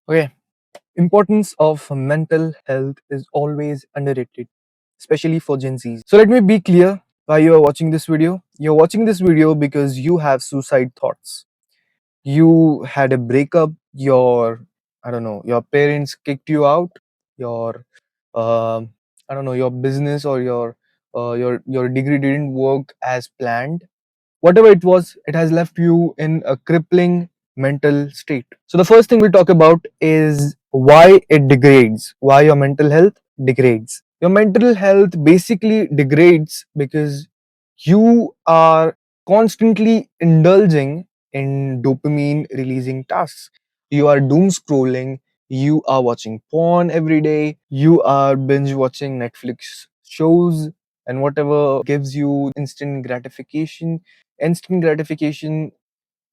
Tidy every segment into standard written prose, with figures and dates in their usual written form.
Okay, importance of mental health is always underrated, especially for Gen Zs. So let me be clear why you are watching this video. You're watching this video because you have suicide thoughts. You had a breakup, I don't know, your parents kicked you out, your I don't know, your business or your degree didn't work as planned. Whatever it was, it has left you in a crippling mental state. So the first thing we'll talk about is why it degrades, why your mental health degrades. Your mental health basically degrades because you are constantly indulging in dopamine releasing tasks. You are doom scrolling, you are watching porn every day, you are binge watching Netflix shows and whatever gives you instant gratification. Instant gratification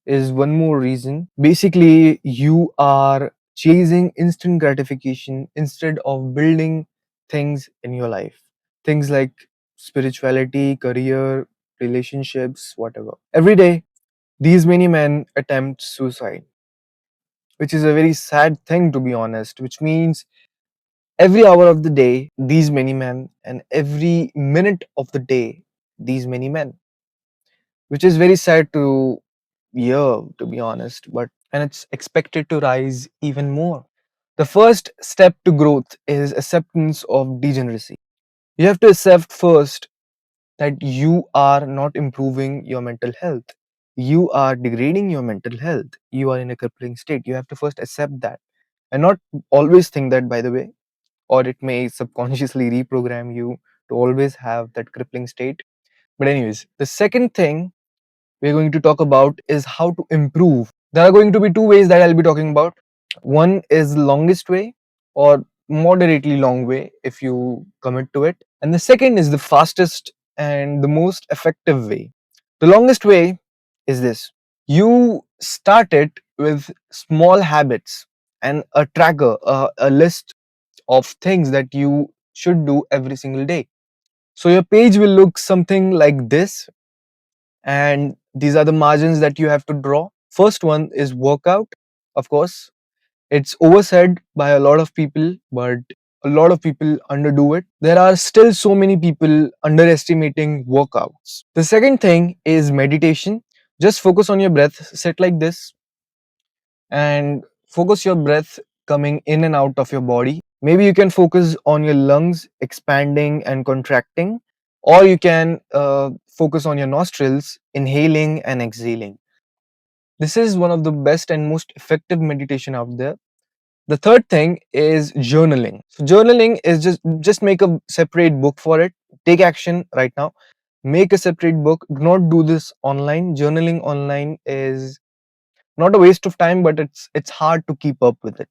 is one more reason. Basically, you are chasing instant gratification instead of building things in your life. Things like spirituality, career, relationships, whatever. Every day, these many men attempt suicide, which is a very sad thing to be honest, which means every hour of the day, these many men, and every minute of the day, these many men, which is very sad to hear, to be honest, but and it's expected to rise even more. The first step to growth is acceptance of degeneracy. You have to accept first that you are not improving your mental health. You are degrading your mental health. You are in a crippling state. You have to first accept that and not always think that, by the way, or it may subconsciously reprogram you to always have that crippling state. But, anyways, the second thing we're going to talk about is how to improve. There are going to be two ways that I'll be talking about. One is longest way or moderately long way if you commit to it. And the second is the fastest and the most effective way. The longest way is this. You start it with small habits and a tracker, a list of things that you should do every single day. So your page will look something like this, and these are the margins that you have to draw. First one is workout. Of course, it's oversaid by a lot of people, but a lot of people underdo it. There are still so many people underestimating workouts. The second thing is meditation. Just focus on your breath, sit like this, and focus your breath coming in and out of your body. Maybe you can focus on your lungs expanding and contracting, or you can focus on your nostrils inhaling and exhaling. This is one of the best and most effective meditation out there. The third thing is journaling. So journaling is just make a separate book for it. Take action right now. Make a separate book. Do not do this online. Journaling online is not a waste of time, but it's hard to keep up with it.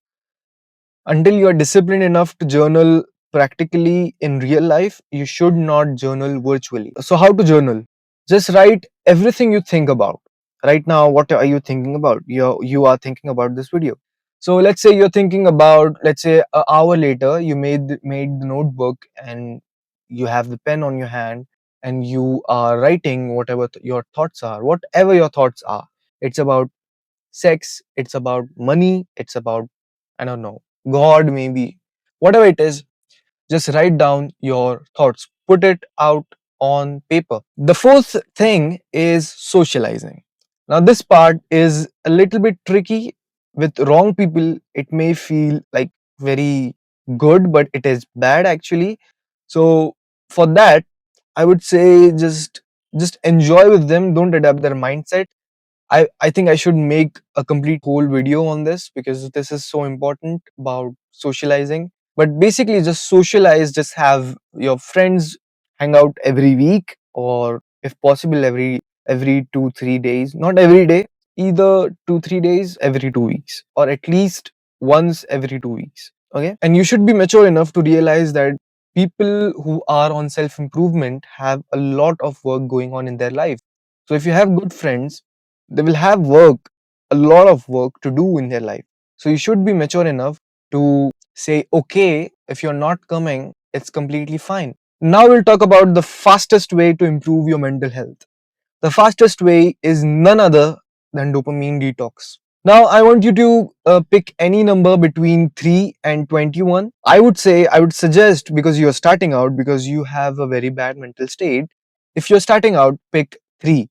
Until you are disciplined enough to journal practically in real life, you should not journal virtually. So how to journal? Just write everything you think about. Right now, what are you thinking about? You are thinking about this video. So let's say you're thinking about, let's say an hour later, you made the notebook and you have the pen on your hand and you are writing whatever your thoughts are, whatever your thoughts are. It's about sex, it's about money, it's about, I don't know, God, maybe, whatever it is, just write down your thoughts, put it out on paper. The fourth thing is socializing. Now, this part is a little bit tricky. With wrong people, it may feel like very good, but it is bad actually. So, for that, I would say just enjoy with them, don't adapt their mindset. I think I should make a complete whole video on this because this is so important about socializing. But basically, just socialize, just have your friends hang out every week, or if possible, every 2 3 days. Not every day, either 2 3 days every 2 weeks, or at least once every 2 weeks. Okay, and you should be mature enough to realize that people who are on self improvement have a lot of work going on in their life. So if you have good friends, they will have work, a lot of work to do in their life. So you should be mature enough to say, okay, if you're not coming, it's completely fine. Now we'll talk about the fastest way to improve your mental health. The fastest way is none other than dopamine detox. Now I want you to pick any number between 3 and 21. I would suggest, because you're starting out, because you have a very bad mental state, if you're starting out, pick 3.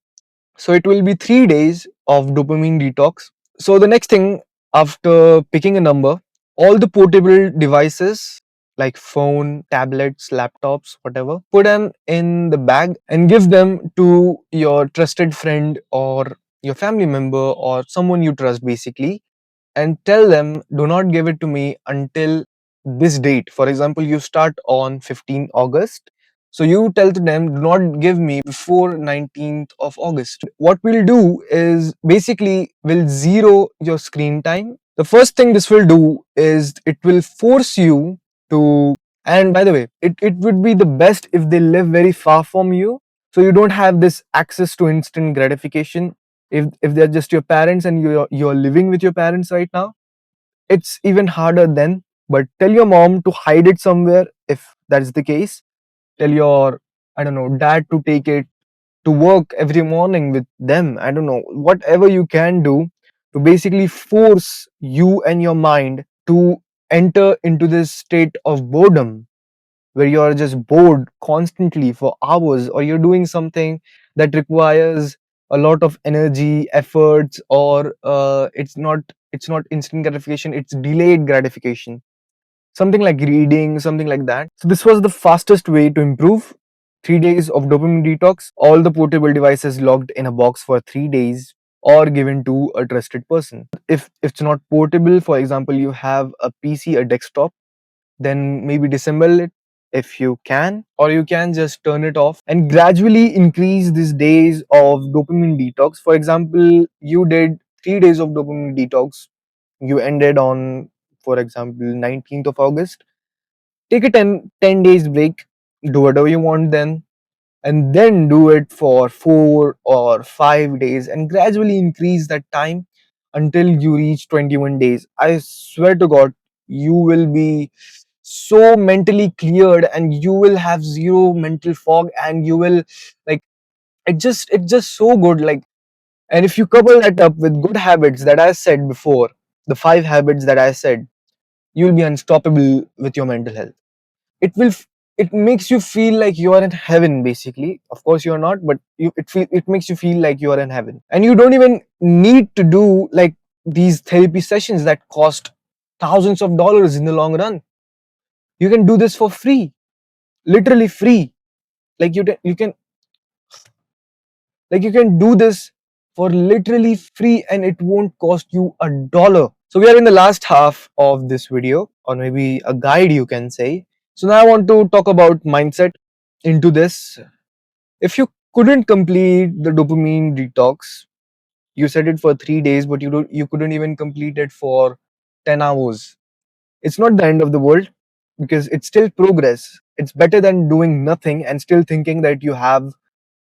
So it will be 3 days of dopamine detox. So the next thing, after picking a number, all the portable devices like phone, tablets, laptops, whatever, put them in the bag and give them to your trusted friend or your family member or someone you trust, basically, and tell them, do not give it to me until this date. For example, you start on 15 August, so you tell to them, do not give me before 19th of August. What we'll do is basically we'll zero your screen time. The first thing this will do is it will force you to, and by the way, it would be the best if they live very far from you, so you don't have this access to instant gratification. If they're just your parents and you're living with your parents right now, it's even harder then. But tell your mom to hide it somewhere if that's the case. Tell your, I don't know, dad to take it to work every morning with them. I don't know, whatever you can do to basically force you and your mind to enter into this state of boredom, where you're just bored constantly for hours, or you're doing something that requires a lot of energy, efforts, or it's not instant gratification, it's delayed gratification, something like reading, something like that. So this was the fastest way to improve. 3 days of dopamine detox, all the portable devices locked in a box for 3 days or given to a trusted person. If it's not portable, for example, you have a PC, a desktop, then maybe disassemble it if you can, or you can just turn it off and gradually increase these days of dopamine detox. For example, you did 3 days of dopamine detox, you ended on, for example, 19th of August. Take a 10 days break, do whatever you want then, and then do it for 4 or 5 days and gradually increase that time until you reach 21 days. I swear to God, you will be so mentally cleared and you will have zero mental fog, and you will, like, it's just so good. Like, and if you couple that up with good habits that I said before, the 5 habits that I said, you'll be unstoppable with your mental health. It will it makes you feel like you are in heaven, basically. Of course you're not, but it makes you feel like you are in heaven, and you don't even need to do like these therapy sessions that cost thousands of dollars in the long run. You can do this for free, literally free. Like you can do this for literally free, and it won't cost you a dollar. So we are in the last half of this video, or maybe a guide, you can say. So now I want to talk about mindset into this. If you couldn't complete the dopamine detox, you said it for 3 days, but you couldn't even complete it for 10 hours. It's not the end of the world, because it's still progress. It's better than doing nothing and still thinking that you have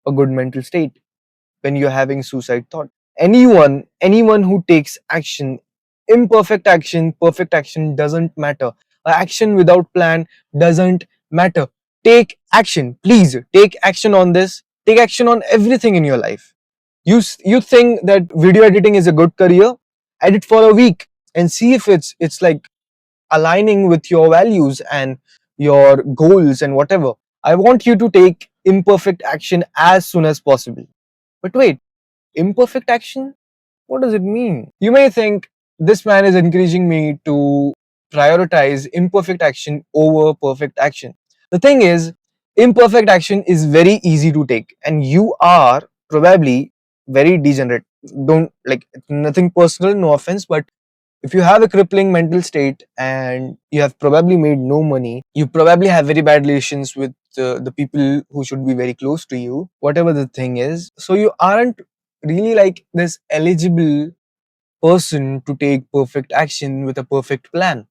a good mental state when you're having suicide thought. Anyone who takes action, imperfect action, perfect action, doesn't matter. A action without plan doesn't matter. Take action, please. Take action on this. Take action on everything in your life. You think that video editing is a good career? Edit for a week and see if it's like aligning with your values and your goals and whatever. I want you to take imperfect action as soon as possible. But wait, imperfect action? What does it mean? You may think this man is encouraging me to prioritize imperfect action over perfect action. The thing is, imperfect action is very easy to take, and you are probably very degenerate. Don't, like, nothing personal, no offense, but if you have a crippling mental state and you have probably made no money, you probably have very bad relations with the people who should be very close to you, whatever the thing is. So you aren't really like this eligible person to take perfect action with a perfect plan.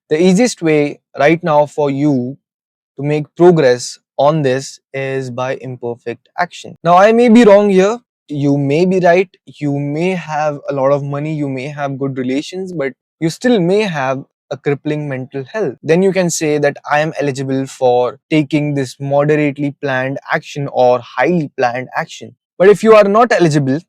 The easiest way right now for you to make progress on this is by imperfect action. Now, I may be wrong here. You may be right. You may have a lot of money. You may have good relations, but you still may have a crippling mental health. Then you can say that I am eligible for taking this moderately planned action or highly planned action. But if you are not eligible,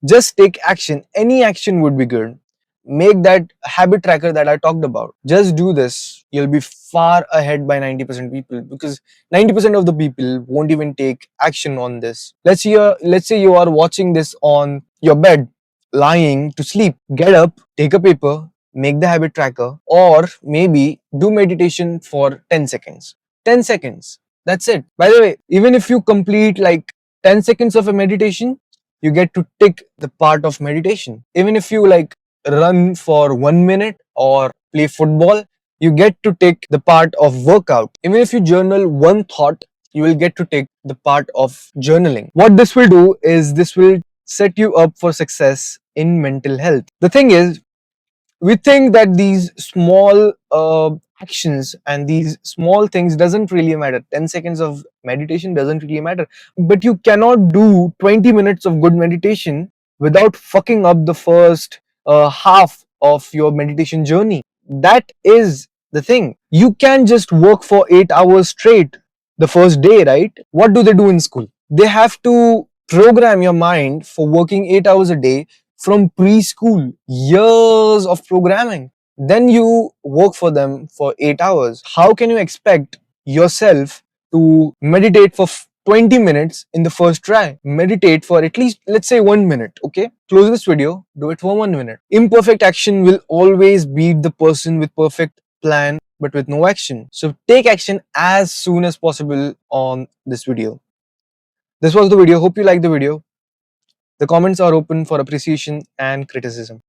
Just take action. Any action would be good. Make that habit tracker that I talked about. Just do this. You'll be far ahead by 90% people, because 90% of the people won't even take action on this. Let's say you are watching this on your bed, lying to sleep. Get up, take a paper, make the habit tracker, or maybe do meditation for 10 seconds. 10 seconds. That's it. By the way, even if you complete like 10 seconds of a meditation, you get to tick the part of meditation. Even if you like run for 1 minute or play football, you get to take the part of workout. Even if you journal one thought, you will get to take the part of journaling. What this will do is this will set you up for success in mental health. The thing is, we think that these small actions and these small things doesn't really matter. 10 seconds of meditation doesn't really matter, but you cannot do 20 minutes of good meditation without fucking up the first half of your meditation journey. That is the thing. You can just work for 8 hours straight the first day, right? What do they do in school? They have to program your mind for working 8 hours a day from preschool. Years of programming. Then you work for them for 8 hours. How can you expect yourself to meditate for 20 minutes in the first try? Meditate for at least, let's say, 1 minute. Okay, close this video, do it for 1 minute. Imperfect action will always beat the person with perfect plan but with no action. So take action as soon as possible on this video. This was the video. Hope you liked the video. The comments are open for appreciation and criticism.